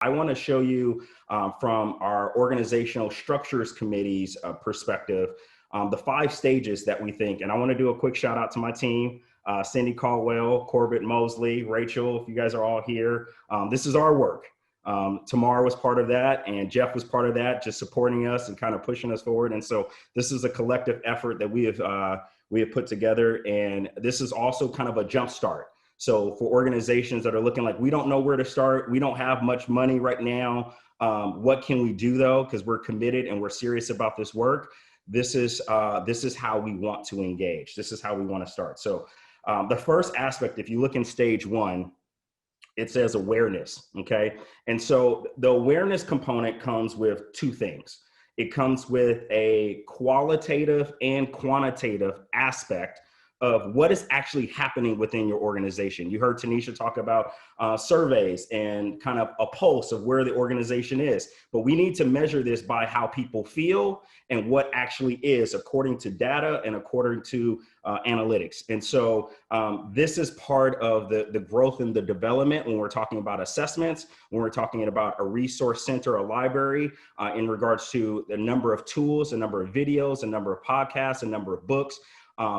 I want to show you from our organizational structures committee's perspective, the 5 stages that we think. And I want to do a quick shout out to my team, Cindy Caldwell, Corbett Mosley, Rachel, if you guys are all here. This is our work. Tamar was part of that, and Jeff was part of that, just supporting us and kind of pushing us forward. And so this is a collective effort that we have put together, and this is also kind of a jump start. So for organizations that are looking like, we don't know where to start, we don't have much money right now, what can we do though? Because we're committed and we're serious about this work. This is how we want to engage. This is how we want to start. So the first aspect, if you look in stage 1, it says awareness, okay? And so the awareness component comes with 2 things. It comes with a qualitative and quantitative aspect of what is actually happening within your organization. You heard Tanisha talk about surveys and kind of a pulse of where the organization is, but we need to measure this by how people feel and what actually is according to data and according to analytics. And so this is part of the growth and the development when we're talking about assessments, when we're talking about a resource center, a library, in regards to the number of tools, the number of videos, the number of podcasts, the number of books,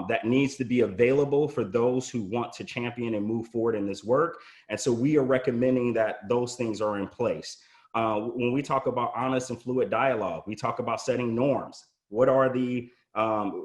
that needs to be available for those who want to champion and move forward in this work. And so we are recommending that those things are in place. When we talk about honest and fluid dialogue, we talk about setting norms. What are the,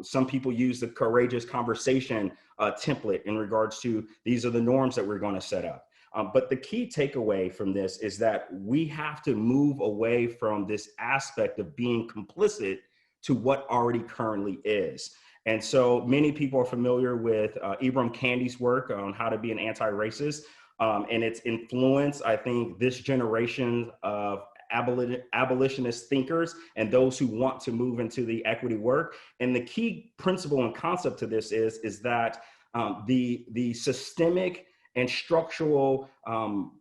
some people use the courageous conversation template in regards to, these are the norms that we're going to set up. But the key takeaway from this is that we have to move away from this aspect of being complicit to what already currently is. And so many people are familiar with Ibram Kendi's work on how to be an anti-racist, and its influence, I think, this generation of abolitionist thinkers and those who want to move into the equity work. And the key principle and concept to this is that the systemic and structural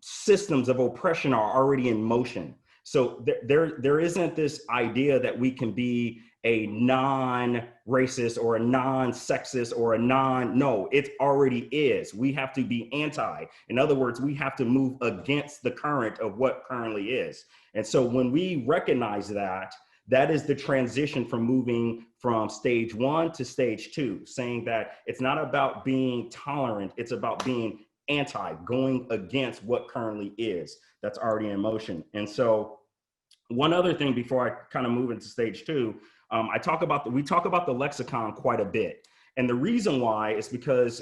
systems of oppression are already in motion. So there isn't this idea that we can be a non-racist or a non-sexist or a no, it already is. We have to be anti. In other words, we have to move against the current of what currently is. And so when we recognize that, that is the transition from moving from stage 1 to stage 2, saying that it's not about being tolerant, it's about being anti, going against what currently is, that's already in motion. And so one other thing before I kind of move into stage 2, we talk about the lexicon quite a bit. And the reason why is because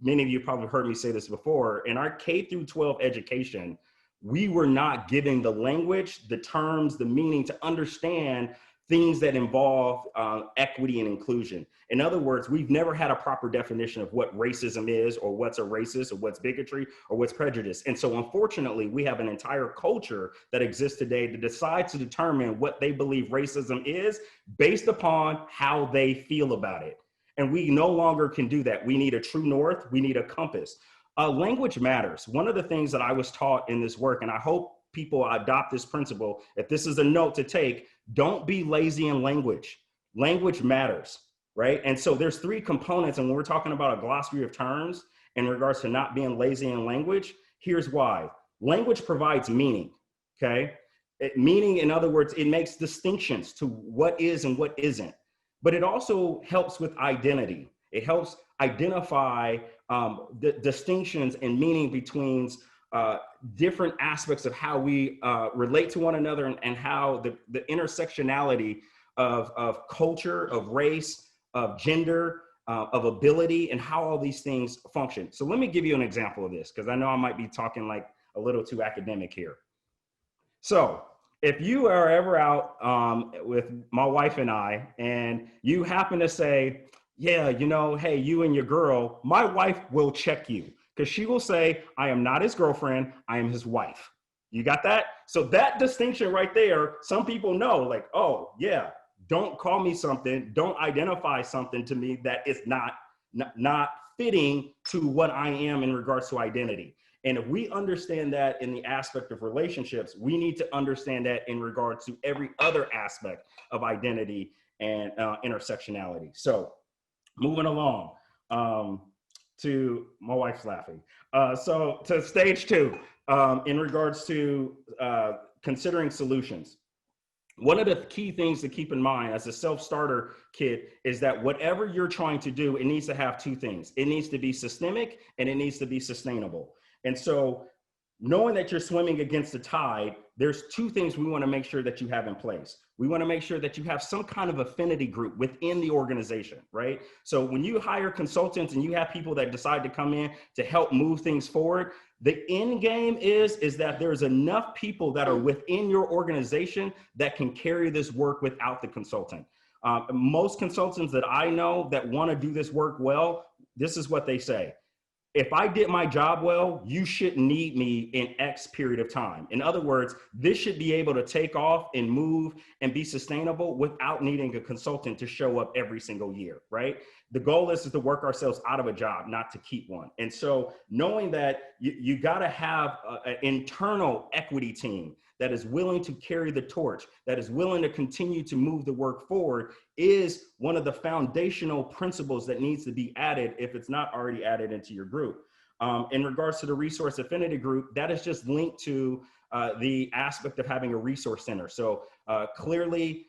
many of you probably heard me say this before, in our K through 12 education, we were not given the language, the terms, the meaning to understand things that involve equity and inclusion. In other words, we've never had a proper definition of what racism is, or what's a racist, or what's bigotry, or what's prejudice. And so unfortunately, we have an entire culture that exists today that decides to determine what they believe racism is based upon how they feel about it. And we no longer can do that. We need a true north, we need a compass. Language matters. One of the things that I was taught in this work, and I hope people adopt this principle, if this is a note to take, don't be lazy in language. Language matters, right? And so there's 3 components, and when we're talking about a glossary of terms in regards to not being lazy in language, here's why. Language provides meaning, okay? Meaning, in other words, it makes distinctions to what is and what isn't, but it also helps with identity. It helps identify the distinctions and meaning between different aspects of how we relate to one another, and how the intersectionality of culture, of race, of gender, of ability, and how all these things function. So let me give you an example of this, because I know I might be talking like a little too academic here. So if you are ever out with my wife and I, and you happen to say, yeah, you know, hey, you and your girl, my wife will check you. Because she will say, I am not his girlfriend, I am his wife. You got that? So that distinction right there, some people know, like, oh yeah, don't call me something, don't identify something to me that is not fitting to what I am in regards to identity. And if we understand that in the aspect of relationships, we need to understand that in regards to every other aspect of identity and intersectionality. So moving along. To my wife's laughing. So to stage 2, in regards to considering solutions. One of the key things to keep in mind as a self-starter kit is that whatever you're trying to do, it needs to have two things. It needs to be systemic and it needs to be sustainable. And so knowing that you're swimming against the tide, there's two things we want to make sure that you have in place. We want to make sure that you have some kind of affinity group within the organization, right? So when you hire consultants and you have people that decide to come in to help move things forward, the end game is that there's enough people that are within your organization that can carry this work without the consultant. Most consultants that I know that want to do this work well, this is what they say. If I did my job well, you shouldn't need me in X period of time. In other words, this should be able to take off and move and be sustainable without needing a consultant to show up every single year, right? The goal is to work ourselves out of a job, not to keep one. And so knowing that you gotta have an internal equity team that is willing to carry the torch, that is willing to continue to move the work forward, is one of the foundational principles that needs to be added if it's not already added into your group. In regards to the resource affinity group, that is just linked to the aspect of having a resource center. So clearly,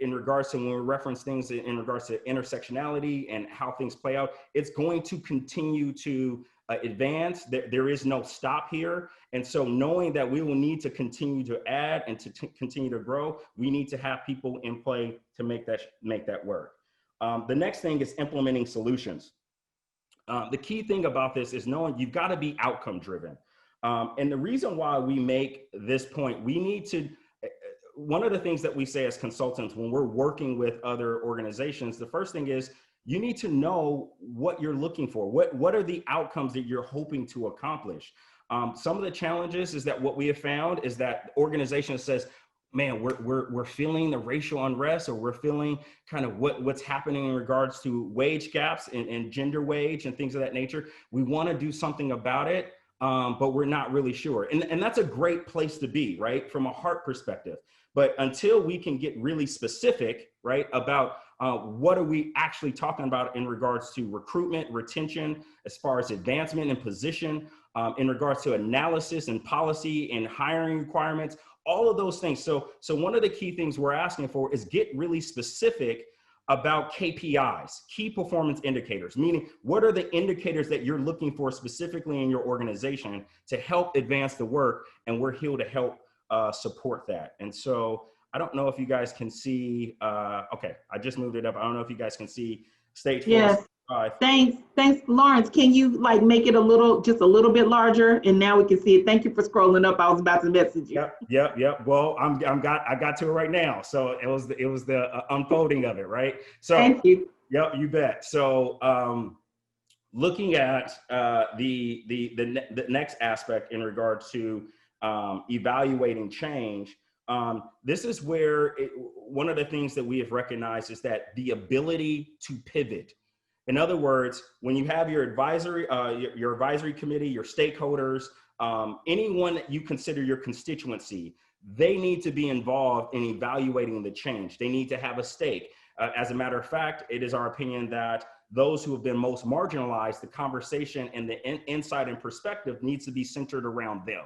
in regards to when we reference things in regards to intersectionality and how things play out, it's going to continue to advance. There is no stop here. And so knowing that we will need to continue to add and to continue to grow, we need to have people in play to make that work. The next thing is implementing solutions. The key thing about this is knowing you've got to be outcome driven. And the reason why we make this point, we need to, one of the things that we say as consultants when we're working with other organizations, the first thing is you need to know what you're looking for. What are the outcomes that you're hoping to accomplish? Some of the challenges is that what we have found is that organization says, man, we're feeling the racial unrest, or we're feeling kind of what's happening in regards to wage gaps and gender wage and things of that nature. We want to do something about it, but we're not really sure. And that's a great place to be, right? From a heart perspective. But until we can get really specific, right, about what are we actually talking about in regards to recruitment, retention, as far as advancement and position, in regards to analysis and policy and hiring requirements, all of those things. So one of the key things we're asking for is get really specific about KPIs, key performance indicators, meaning what are the indicators that you're looking for specifically in your organization to help advance the work, and we're here to help support that. And so I don't know if you guys can see, okay, I just moved it up. I don't know if you guys can see stage 4. Yes, thanks, Lawrence. Can you like make it just a little bit larger, and now we can see it? Thank you for scrolling up. I was about to message you. Yep. Well, I got to it right now. So it was the unfolding of it, right? So thank you. Yep, you bet. So looking at the next aspect in regards to evaluating change, this is where one of the things that we have recognized is that the ability to pivot. In other words, when you have your advisory committee, your stakeholders, anyone that you consider your constituency, they need to be involved in evaluating the change. They need to have a stake. As a matter of fact, it is our opinion that those who have been most marginalized, the conversation and the insight and perspective needs to be centered around them.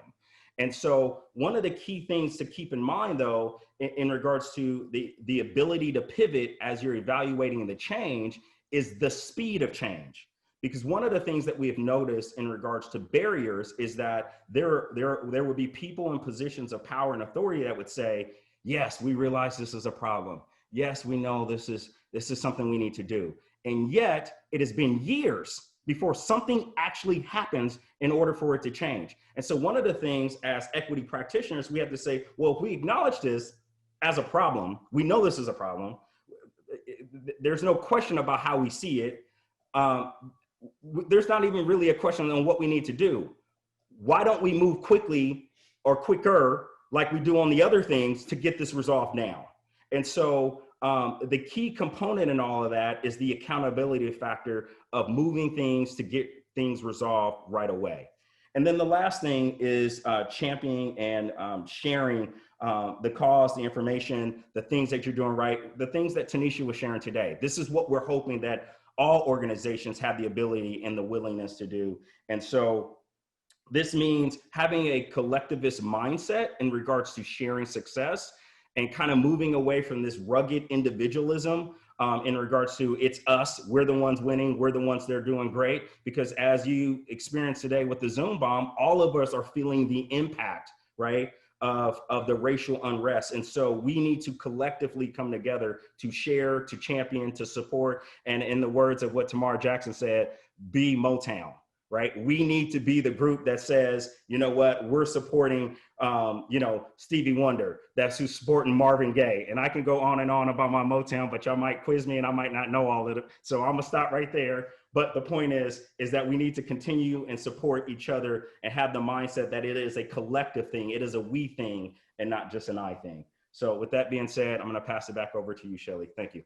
And so one of the key things to keep in mind, though, in regards to the ability to pivot as you're evaluating the change, is the speed of change. Because one of the things that we have noticed in regards to barriers is that there would be people in positions of power and authority that would say, yes, we realize this is a problem. Yes, we know this is something we need to do. And yet it has been years before something actually happens in order for it to change. And so one of the things as equity practitioners, we have to say, well, if we acknowledge this as a problem, we know this is a problem, there's no question about how we see it. There's not even really a question on what we need to do. Why don't we move quickly or quicker like we do on the other things to get this resolved now? And so the key component in all of that is the accountability factor of moving things to get things resolved right away. And then the last thing is championing and sharing the cause, the information, the things that you're doing right, the things that Tanisha was sharing today. This is what we're hoping that all organizations have the ability and the willingness to do. And so This means having a collectivist mindset in regards to sharing success and kind of moving away from this rugged individualism in regards to it's us, we're the ones winning, we're the ones that are doing great. Because as you experience today with the Zoom bomb, all of us are feeling the impact, right, of the racial unrest. And so we need to collectively come together to share, to champion, to support, and in the words of what Tamar Jackson said, be Motown. Right? We need to be the group that says, you know what, we're supporting, you know, Stevie Wonder, that's who's supporting Marvin Gaye. And I can go on and on about my Motown, but y'all might quiz me and I might not know all of it. So I'm gonna stop right there. But the point is that we need to continue and support each other and have the mindset that it is a collective thing. It is a we thing and not just an I thing. So with that being said, I'm gonna pass it back over to you, Shelly. Thank you.